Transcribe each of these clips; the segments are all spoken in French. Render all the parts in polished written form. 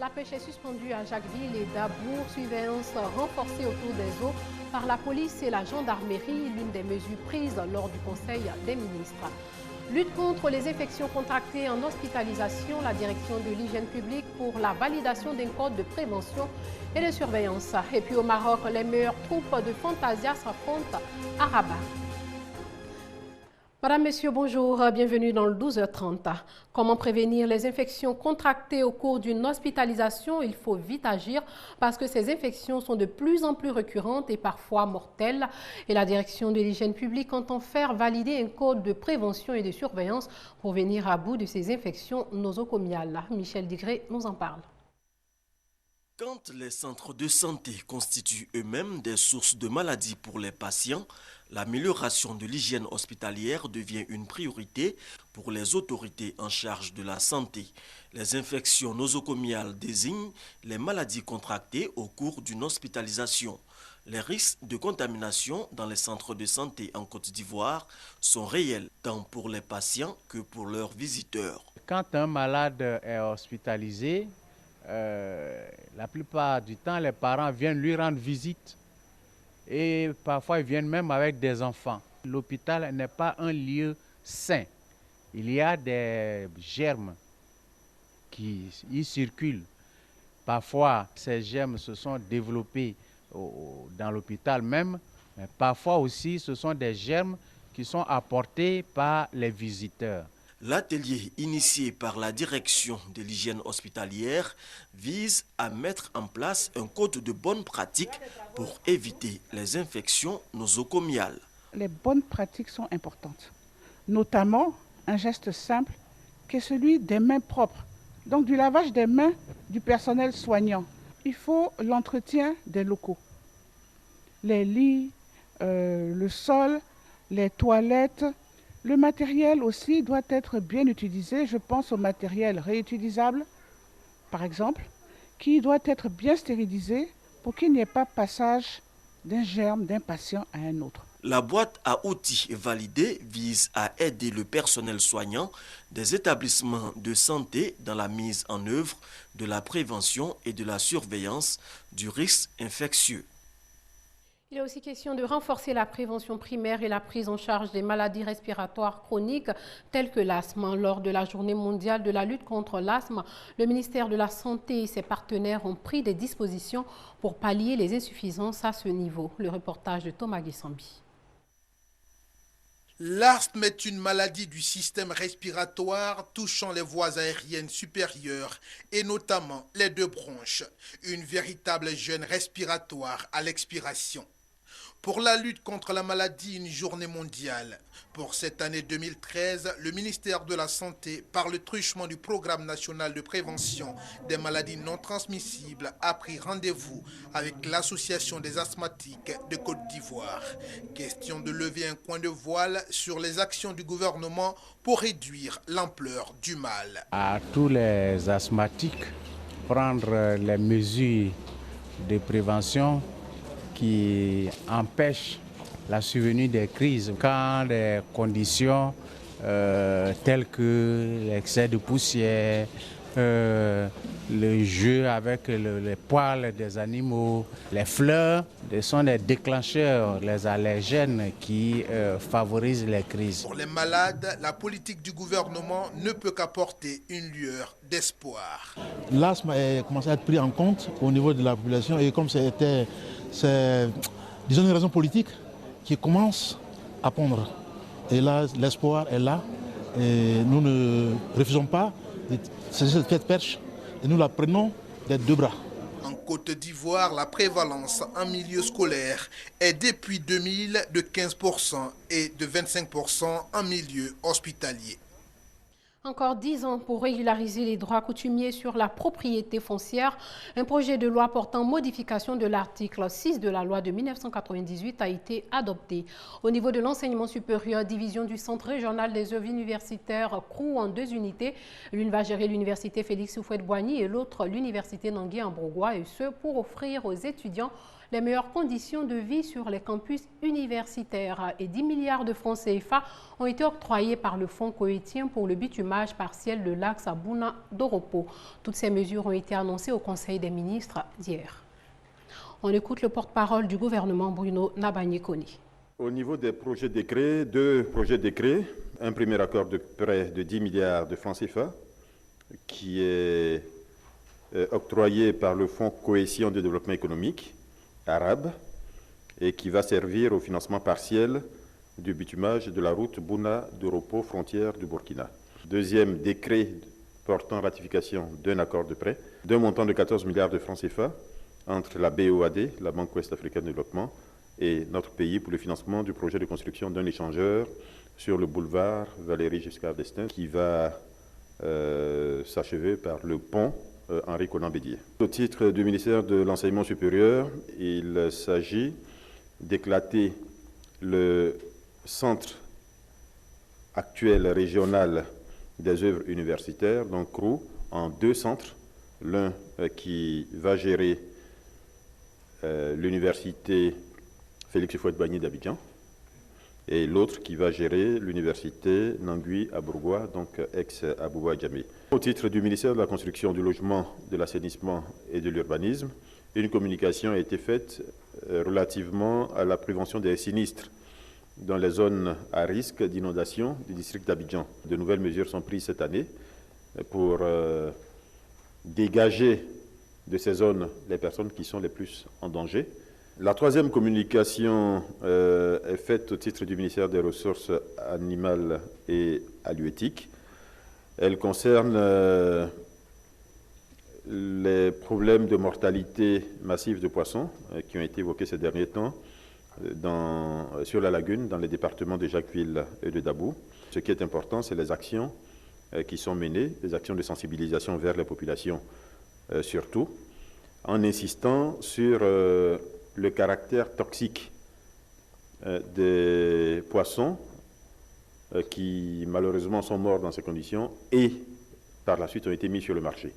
La pêche est suspendue à Jacquesville et Dabour. Surveillance renforcée autour des eaux par la police et la gendarmerie, l'une des mesures prises lors du Conseil des ministres. Lutte contre les infections contractées en hospitalisation, la direction de l'hygiène publique pour la validation d'un code de prévention et de surveillance. Et puis au Maroc, les meilleures troupes de Fantasia s'affrontent à Rabat. Madame, Messieurs, bonjour, bienvenue dans le 12h30. Comment prévenir les infections contractées au cours d'une hospitalisation? Il faut vite agir parce que ces infections sont de plus en plus récurrentes et parfois mortelles. Et la direction de l'hygiène publique entend faire valider un code de prévention et de surveillance pour venir à bout de ces infections nosocomiales. Michel Digré nous en parle. Quand les centres de santé constituent eux-mêmes des sources de maladies pour les patients, l'amélioration de l'hygiène hospitalière devient une priorité pour les autorités en charge de la santé. Les infections nosocomiales désignent les maladies contractées au cours d'une hospitalisation. Les risques de contamination dans les centres de santé en Côte d'Ivoire sont réels, tant pour les patients que pour leurs visiteurs. Quand un malade est hospitalisé, la plupart du temps, les parents viennent lui rendre visite et parfois ils viennent même avec des enfants. L'hôpital n'est pas un lieu sain. Il y a des germes qui y circulent. Parfois, ces germes se sont développés dans l'hôpital même, mais parfois aussi ce sont des germes qui sont apportés par les visiteurs. L'atelier initié par la direction de l'hygiène hospitalière vise à mettre en place un code de bonnes pratiques pour éviter les infections nosocomiales. Les bonnes pratiques sont importantes, notamment un geste simple qui est celui des mains propres, donc du lavage des mains du personnel soignant. Il faut l'entretien des locaux, les lits, le sol, les toilettes. Le matériel aussi doit être bien utilisé. Je pense au matériel réutilisable, par exemple, qui doit être bien stérilisé pour qu'il n'y ait pas passage d'un germe d'un patient à un autre. La boîte à outils validée vise à aider le personnel soignant des établissements de santé dans la mise en œuvre de la prévention et de la surveillance du risque infectieux. Il est aussi question de renforcer la prévention primaire et la prise en charge des maladies respiratoires chroniques telles que l'asthme. Lors de la journée mondiale de la lutte contre l'asthme, le ministère de la Santé et ses partenaires ont pris des dispositions pour pallier les insuffisances à ce niveau. Le reportage de Thomas Guissambi. L'asthme est une maladie du système respiratoire touchant les voies aériennes supérieures et notamment les deux bronches, une véritable gêne respiratoire à l'expiration. Pour la lutte contre la maladie, une journée mondiale. Pour cette année 2013, le ministère de la Santé, par le truchement du Programme national de prévention des maladies non transmissibles, a pris rendez-vous avec l'Association des asthmatiques de Côte d'Ivoire. Question de lever un coin de voile sur les actions du gouvernement pour réduire l'ampleur du mal. À tous les asthmatiques, prendre les mesures de prévention qui empêche la survenue des crises. Quand les conditions telles que l'excès de poussière, le jeu avec les poils des animaux, les fleurs, sont des déclencheurs, les allergènes qui favorisent les crises. Pour les malades, la politique du gouvernement ne peut qu'apporter une lueur d'espoir. L'asthme a commencé à être pris en compte au niveau de la population et comme c'est disons une raison politique qui commence à pondre. Et là, l'espoir est là et nous ne refusons pas de saisir cette perche et nous la prenons des deux bras. En Côte d'Ivoire, la prévalence en milieu scolaire est depuis 2000 de 15% et de 25% en milieu hospitalier. Encore 10 ans pour régulariser les droits coutumiers sur la propriété foncière. Un projet de loi portant modification de l'article 6 de la loi de 1998 a été adopté. Au niveau de l'enseignement supérieur, division du Centre régional des œuvres universitaires CROU en 2 unités. L'une va gérer l'université Félix Houphouët-Boigny et l'autre l'université Nangui en Brogois, et ce pour offrir aux étudiants les meilleures conditions de vie sur les campus universitaires et 10 milliards de francs CFA ont été octroyés par le Fonds cohétien pour le bitumage partiel de l'axe à Bouna Doropo. Toutes ces mesures ont été annoncées au Conseil des ministres d'hier. On écoute le porte-parole du gouvernement, Bruno Nabagné-Koni. Au niveau des projets décrets, 2 projets décrets, un premier accord de prêt de 10 milliards de francs CFA qui est octroyé par le Fonds cohésion de développement économique arabe et qui va servir au financement partiel du bitumage de la route Bouna-Doropo, frontière du Burkina. Deuxième décret portant ratification d'un accord de prêt d'un montant de 14 milliards de francs CFA entre la BOAD, la Banque Ouest-Africaine de Développement, et notre pays pour le financement du projet de construction d'un échangeur sur le boulevard Valéry Giscard d'Estaing qui va s'achever par le pont Henri Konan Bédié. Au titre du ministère de l'Enseignement supérieur, il s'agit d'éclater le centre actuel régional des œuvres universitaires, donc CROU, en 2 centres. L'un qui va gérer l'université Félix Houphouët-Boigny d'Abidjan et l'autre qui va gérer l'université Nangui-Abourgoua, donc ex-Abouba-Djamé. Au titre du ministère de la Construction, du Logement, de l'Assainissement et de l'Urbanisme, une communication a été faite relativement à la prévention des sinistres dans les zones à risque d'inondation du district d'Abidjan. De nouvelles mesures sont prises cette année pour dégager de ces zones les personnes qui sont les plus en danger. La troisième communication est faite au titre du ministère des Ressources animales et halieutiques. Elle concerne les problèmes de mortalité massive de poissons qui ont été évoqués ces derniers temps sur la lagune, dans les départements de Jacquesville et de Dabou. Ce qui est important, c'est les actions qui sont menées, les actions de sensibilisation vers les populations surtout, en insistant sur le caractère toxique des poissons qui malheureusement sont morts dans ces conditions et par la suite ont été mis sur le marché.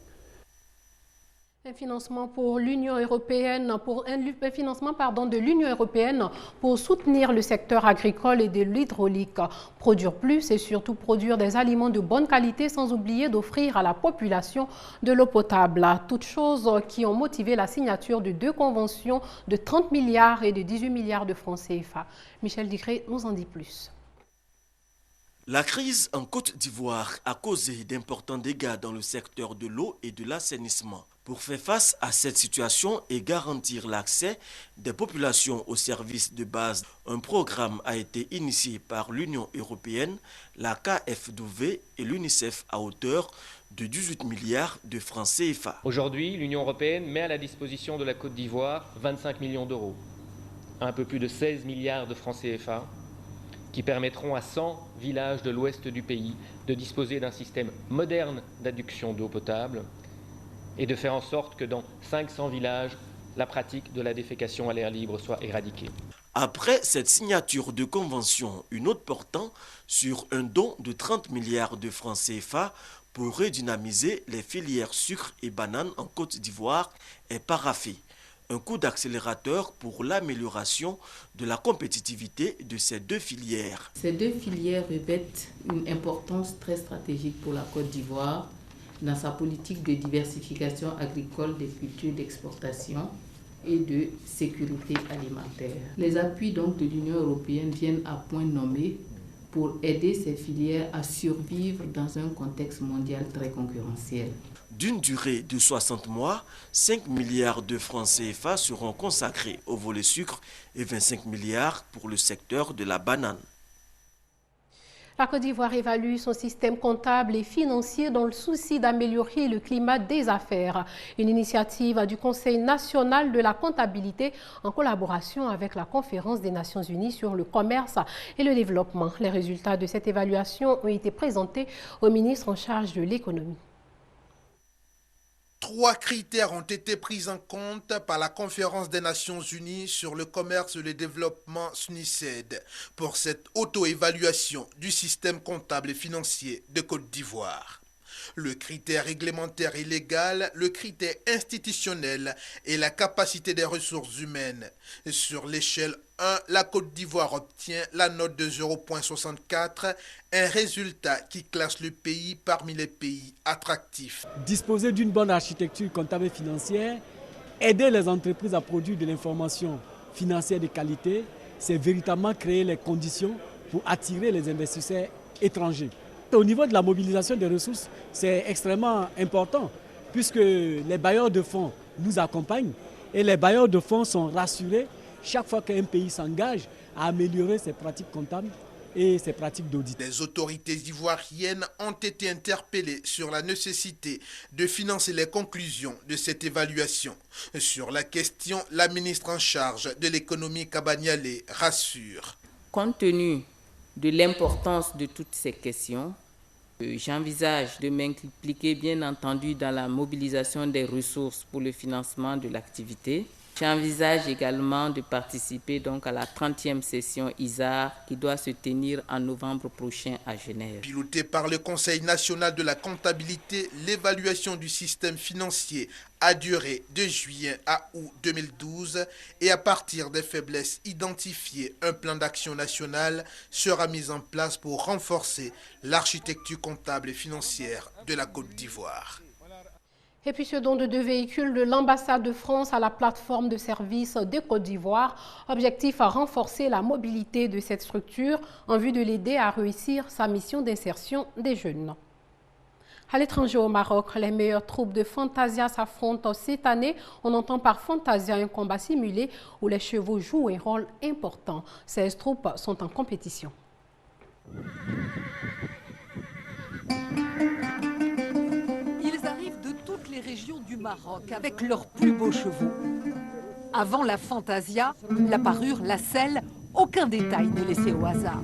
Un financement pour l'Union européenne, un financement de l'Union européenne pour soutenir le secteur agricole et de l'hydraulique. Produire plus et surtout produire des aliments de bonne qualité sans oublier d'offrir à la population de l'eau potable. Toutes choses qui ont motivé la signature de 2 conventions de 30 milliards et de 18 milliards de francs CFA. Michel Dicré nous en dit plus. La crise en Côte d'Ivoire a causé d'importants dégâts dans le secteur de l'eau et de l'assainissement. Pour faire face à cette situation et garantir l'accès des populations aux services de base, un programme a été initié par l'Union européenne, la KfW et l'UNICEF à hauteur de 18 milliards de francs CFA. Aujourd'hui, l'Union européenne met à la disposition de la Côte d'Ivoire 25 millions d'euros, un peu plus de 16 milliards de francs CFA, qui permettront à 100 villages de l'ouest du pays de disposer d'un système moderne d'adduction d'eau potable et de faire en sorte que dans 500 villages, la pratique de la défécation à l'air libre soit éradiquée. Après cette signature de convention, une autre portant sur un don de 30 milliards de francs CFA pour redynamiser les filières sucre et banane en Côte d'Ivoire est paraphée. Un coup d'accélérateur pour l'amélioration de la compétitivité de ces 2 filières. Ces 2 filières revêtent une importance très stratégique pour la Côte d'Ivoire dans sa politique de diversification agricole des cultures d'exportation et de sécurité alimentaire. Les appuis donc de l'Union européenne viennent à point nommé pour aider ces filières à survivre dans un contexte mondial très concurrentiel. D'une durée de 60 mois, 5 milliards de francs CFA seront consacrés au volet sucre et 25 milliards pour le secteur de la banane. La Côte d'Ivoire évalue son système comptable et financier dans le souci d'améliorer le climat des affaires. Une initiative du Conseil national de la comptabilité en collaboration avec la Conférence des Nations Unies sur le commerce et le développement. Les résultats de cette évaluation ont été présentés au ministre en charge de l'économie. 3 critères ont été pris en compte par la Conférence des Nations Unies sur le commerce et le développement SNICED pour cette auto-évaluation du système comptable et financier de Côte d'Ivoire. Le critère réglementaire et légal, le critère institutionnel et la capacité des ressources humaines. Sur l'échelle 1, la Côte d'Ivoire obtient la note de 0,64, un résultat qui classe le pays parmi les pays attractifs. Disposer d'une bonne architecture comptable et financière, aider les entreprises à produire de l'information financière de qualité, c'est véritablement créer les conditions pour attirer les investisseurs étrangers. Au niveau de la mobilisation des ressources, c'est extrêmement important puisque les bailleurs de fonds nous accompagnent et les bailleurs de fonds sont rassurés chaque fois qu'un pays s'engage à améliorer ses pratiques comptables et ses pratiques d'audit. Les autorités ivoiriennes ont été interpellées sur la nécessité de financer les conclusions de cette évaluation. Sur la question, la ministre en charge de l'économie Kabaniale rassure. Compte tenu de l'importance de toutes ces questions, j'envisage de m'impliquer bien entendu dans la mobilisation des ressources pour le financement de l'activité. J'envisage également de participer donc à la 30e session ISAR qui doit se tenir en novembre prochain à Genève. Pilotée par le Conseil national de la comptabilité, l'évaluation du système financier a duré de juillet à août 2012 et à partir des faiblesses identifiées, un plan d'action national sera mis en place pour renforcer l'architecture comptable et financière de la Côte d'Ivoire. Et puis ce don de 2 véhicules de l'ambassade de France à la plateforme de services de Côte d'Ivoire. Objectif à renforcer la mobilité de cette structure en vue de l'aider à réussir sa mission d'insertion des jeunes. À l'étranger au Maroc, les meilleures troupes de Fantasia s'affrontent cette année. On entend par Fantasia un combat simulé où les chevaux jouent un rôle important. 16 troupes sont en compétition. Les régions du Maroc avec leurs plus beaux chevaux. Avant la Fantasia, la parure, la selle, aucun détail n'est laissé au hasard.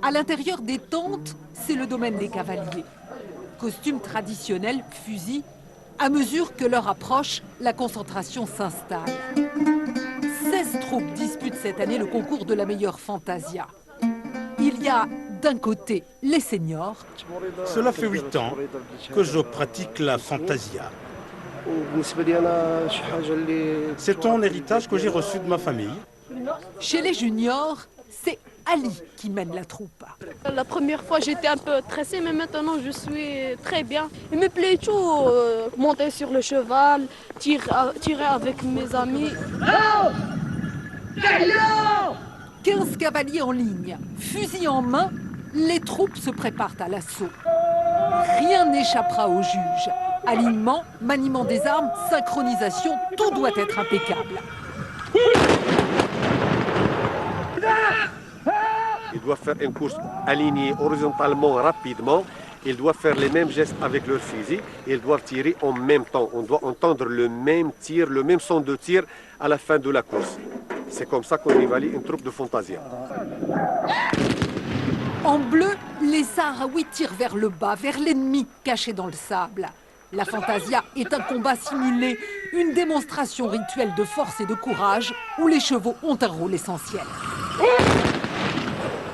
À l'intérieur des tentes, c'est le domaine des cavaliers. Costumes traditionnels, fusils. À mesure que l'heure approche, la concentration s'installe. 16 troupes disputent cette année le concours de la meilleure Fantasia. Il y a d'un côté les seniors. Cela fait 8 ans que je pratique la Fantasia. C'est un héritage que j'ai reçu de ma famille. Chez les juniors, c'est Ali qui mène la troupe. La première fois, j'étais un peu stressée, mais maintenant, je suis très bien. Il me plaît tout, monter sur le cheval, tirer avec mes amis. 15 cavaliers en ligne, fusil en main, les troupes se préparent à l'assaut. Rien n'échappera au juge. Alignement, maniement des armes, synchronisation, tout doit être impeccable. Ils doivent faire une course alignée horizontalement, rapidement. Ils doivent faire les mêmes gestes avec leur fusil. Ils doivent tirer en même temps. On doit entendre le même tir, le même son de tir à la fin de la course. C'est comme ça qu'on évalue une troupe de Fantasia. En bleu, les Sahraouis tirent vers le bas, vers l'ennemi caché dans le sable. La Fantasia est un combat simulé, une démonstration rituelle de force et de courage où les chevaux ont un rôle essentiel.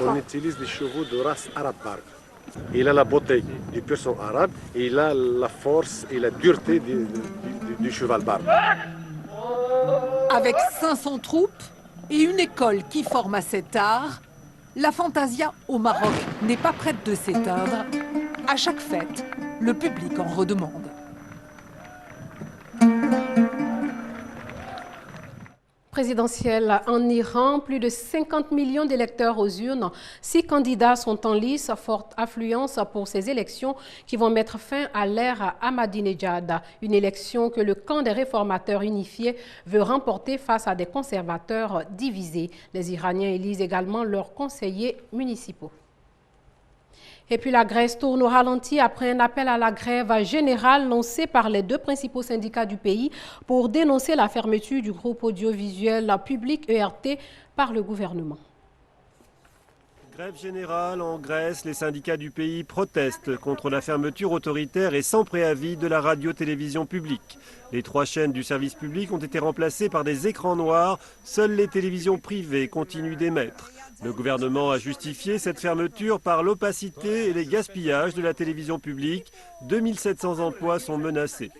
On utilise des chevaux de race arabe barbe. Il a la beauté du pur sang arabe et il a la force et la dureté du cheval barbe. Avec 500 troupes et une école qui forme à cet art, la Fantasia au Maroc n'est pas prête de s'éteindre. À chaque fête, le public en redemande. Présidentielle en Iran, plus de 50 millions d'électeurs aux urnes. 6 candidats sont en lice, forte affluence pour ces élections qui vont mettre fin à l'ère Ahmadinejad. Une élection que le camp des réformateurs unifiés veut remporter face à des conservateurs divisés. Les Iraniens élisent également leurs conseillers municipaux. Et puis la Grèce tourne au ralenti après un appel à la grève générale lancé par les 2 principaux syndicats du pays pour dénoncer la fermeture du groupe audiovisuel public ERT par le gouvernement. Grève générale en Grèce, les syndicats du pays protestent contre la fermeture autoritaire et sans préavis de la radio-télévision publique. Les 3 chaînes du service public ont été remplacées par des écrans noirs. Seules les télévisions privées continuent d'émettre. Le gouvernement a justifié cette fermeture par l'opacité et les gaspillages de la télévision publique. 2700 emplois sont menacés.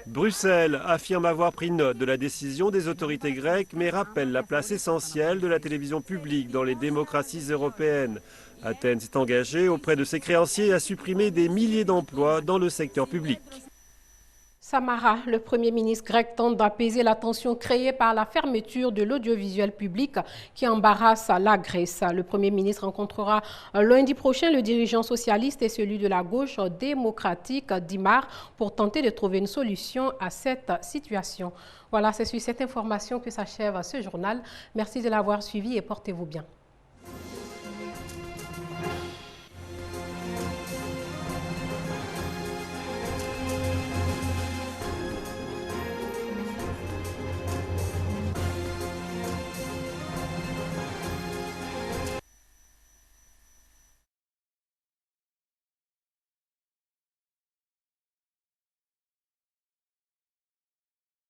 Bruxelles affirme avoir pris note de la décision des autorités grecques, mais rappelle la place essentielle de la télévision publique dans les démocraties européennes. Athènes s'est engagée auprès de ses créanciers à supprimer des milliers d'emplois dans le secteur public. Samara, le Premier ministre grec, tente d'apaiser la tension créée par la fermeture de l'audiovisuel public qui embarrasse la Grèce. Le Premier ministre rencontrera lundi prochain le dirigeant socialiste et celui de la gauche démocratique, Dimar, pour tenter de trouver une solution à cette situation. Voilà, c'est sur cette information que s'achève ce journal. Merci de l'avoir suivi et portez-vous bien.